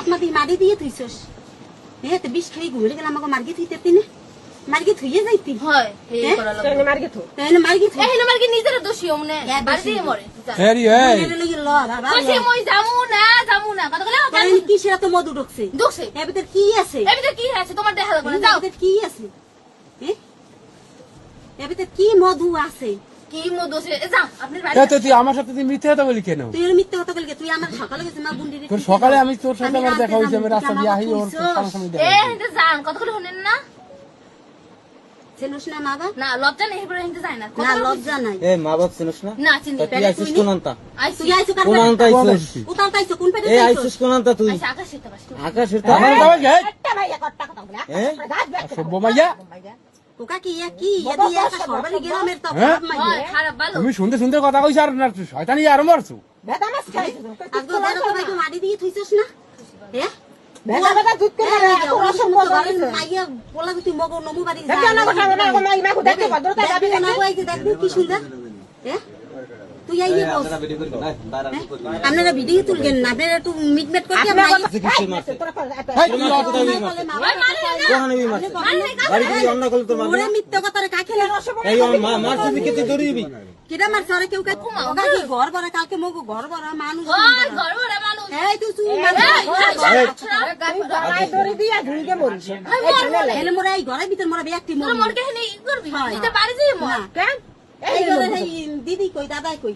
বাপ মা দিয়ে মারি দিয়ে থুইছস তো বিষ খেয়ে ঘুরে গেলাম আমাকে মার্গে থুইতে তিনে মার্গে থুইয়ে যাইতি হয় এই করা লাগবে মার্গে থু তাহলে মার্গে থু এই মার্গে নিজের দোষী ওমনে বাড়ি দিয়ে মরে হেরি এই এর লাগি ল বাবা কইছে মই যামু না কত গেলে তাই কি সেরা তো মধু ঢুকছে দোষে এর ভিতর কি আছে এর ভিতর কি আছে তোমার দেখা লাগবে না যাও এর ভিতর কি আছে এর ভিতর কি মধু আছে কি মো দোষে যাও আপনি বাড়ি এ তো তুই আমার সাথে তুই মিথ্যে কথা বলি কেন তুই এর মিথ্যে কথা বলকে তুই আমার সকালে গেছিস মা বুন্ডিরে তোর সকালে আমি তোর সাথে আমার দেখা হইছে আমি রাস্তা দিয়ে আহি ওর সামনে দেখা এ হিন্দে যান কত করে শুনেন না চেনুস না মা বাবা না লজ্জা নেই এবারে হিন্দে যায় না না লজ্জা নাই এ মা বাপ চিনিস না না চিনি তুই আইছিস কোন আনতা তুই আইছো কার কোন আনতা আইছিস উতাল তাইছো কোন পেটে এ আইছিস কোন আনতা তুই আচ্ছা আকাশে তো বাস আকাশের তো আমার বাবা গে একটা ভাইয়া কট্টা কথা বলে এ সব্য মাইয়া ওকা কি কি এদি একটা সরবালি গ্রামের তো হ্যাঁ? খারাপ মাইয়া হয় খারাপ ভালো তুমি শুনতে শুনতে কথা কইছ আর না শয়তানি আরম্ভ করছো বেদামাস খাই আজকে ওদের তো ভাই মারি দিয়ে থুইছস না হ্যাঁ বেটা দুধ করে এত রসম বলে মাইয়া বলা তুই মগো নমু বাড়ি যা দেখো না কথা না মাই মাকে দেখতে ভদ্রতা দাবি না কই যে দেখবি কি সুন্দর হ্যাঁ তুই আইয়ে বস আপনারা ভিডিও তুলবেন না আপনারা একটু মিটমেট করতে আমরা হেই তুই লজ্জা বাড়ি দিয়ে অন্য করলে তোর ওরে মিথ্যা কথারে কাকে রসম এই মার তুমি কে তুই দৌড়ি দিবি কিরা মারছ আরে কেউ কে ওগা কি ঘর ভরা কালকে মগো ঘর ভরা মানুষ হয় গর্বরা মানুষ এই তুই তুই গায় ধরে দিয়া ঝুলকে মরিস এলে মোরা এই ঘরের ভিতর মোরা ব্যক্তি তোর মরি মরকে হেনে ই করবি এটা বাড়ি দিয়ে মর কেন এই ঘরে এই দিদি কই দাদাই কই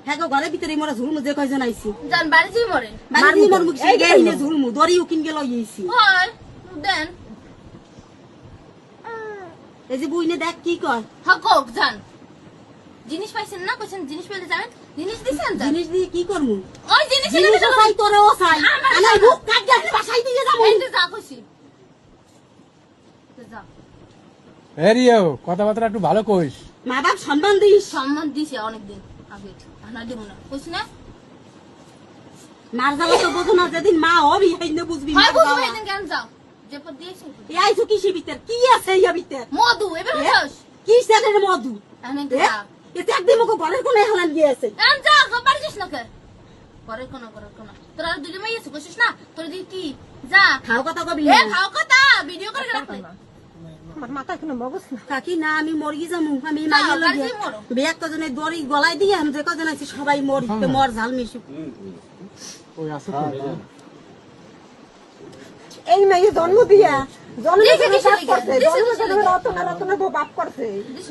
হ্যাঁ গো ঘরের ভিতরে মোরা ঝুলমু যে কয়জন আইছি জান বাড়ি দিয়ে মরে বাড়ি মোর মুখ সেই গাইনে ঝুলমু দড়ি উকিন গেল ইয়েছি হয় দেন এই যে বুইনে দেখ কি কয় হকক জান জিনিস পাইছেন না কইছেন জিনিস পেলে যাবেন জিনিস দিছেন জান জিনিস দিয়ে কি করমু ওই জিনিস জিনিস চাই তোরে ও চাই আমার বুক কাট গেছে বাসায় দিয়ে যাবো এই যা কইছি যা হেরিও কথাবার্তা একটু ভালো কইস মা বাপ সম্মান দিস সম্মান দিছে অনেকদিন আগে না দিব না কইছ না মার জ্বালা তো বোঝো না যেদিন মা হবি হাইনে বুঝবি হয় মার বুঝ জ্বালা। ভাই দেন কেন যাও যে পর দিয়েছি এই আইছো কিসের ভিতর কি আছে ইয়া ভিতর মধু এবার হস কি সেদের মধু আনে এ? যা এতে একদিন মুখ ঘরের কোনে হলান গিয়েছে আন যা খবর দিস না কে করে কোন তোরা দুই মাই এসে কইছিস না তোর দি কি যা খাও কথা কবি এ খাও কথা ভিডিও করে রাখলে আমার মাথা কোনো মগজ না কাকি না আমি মরি যামু আমি না, মাইয়া বাড়ি লগে মরো। বিয়া কজনে দড়ি গলায় দিয়ে আমি যে কজন আছি সবাই মরি মর ঝাল মিশু ওই আছে তো এই মেয়ে জন্ম দিয়া জন্ম দিছে, দিয়ে দিছে, বাপ করছে দিছে, জন্ম দিছে, দিয়ে রতনের বাপ করছে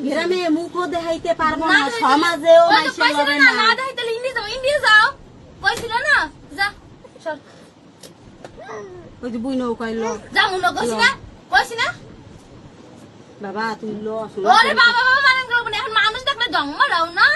গ্রামে মুখও দেখাইতে পারবো না সমাজেও ওই তো মাইসে কইছিল লড়ে না না না দেখাই তাহলে ইন্ডিয়া যাও কইছিল না যা চল ওই যে বুইনও কইল যা মুনো কইছি না বাবা তুই ল ওরে বাবা বাবা মানে এখন মানুষ দেখলে জন্ম দাও না